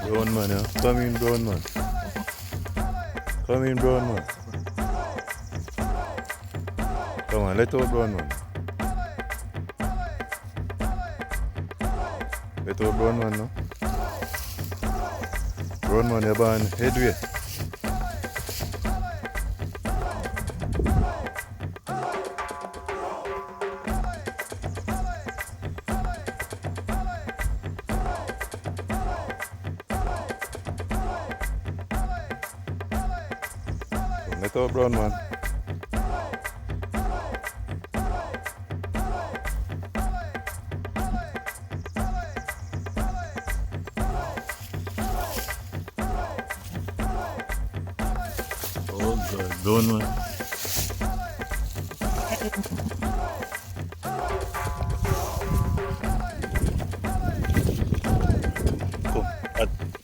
Brown man, yeah. Come in, brown man. Come in, brown man. Come on, let out brown man. Let out brown man now. Brown man, you're born headway. Let out brown man. Oh God, brown man. Come,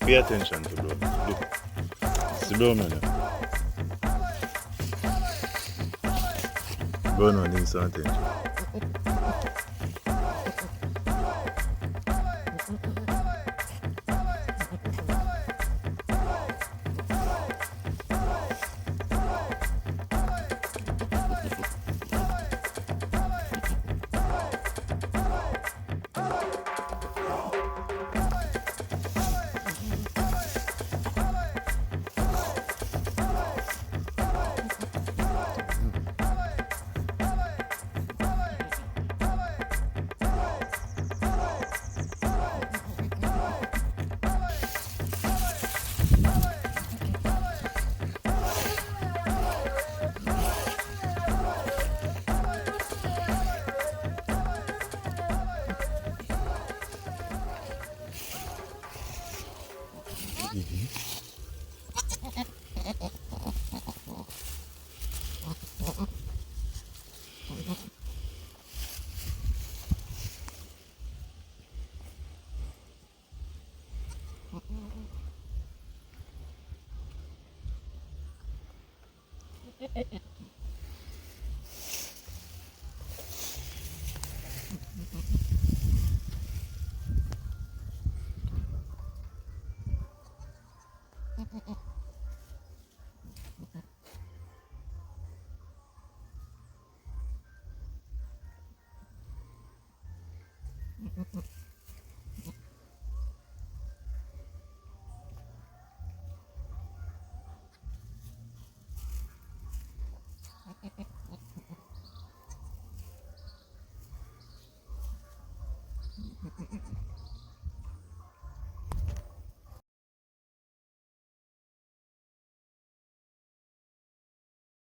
pay attention to brown. Look, it's the brown man. Yeah. Brown man needs some attention.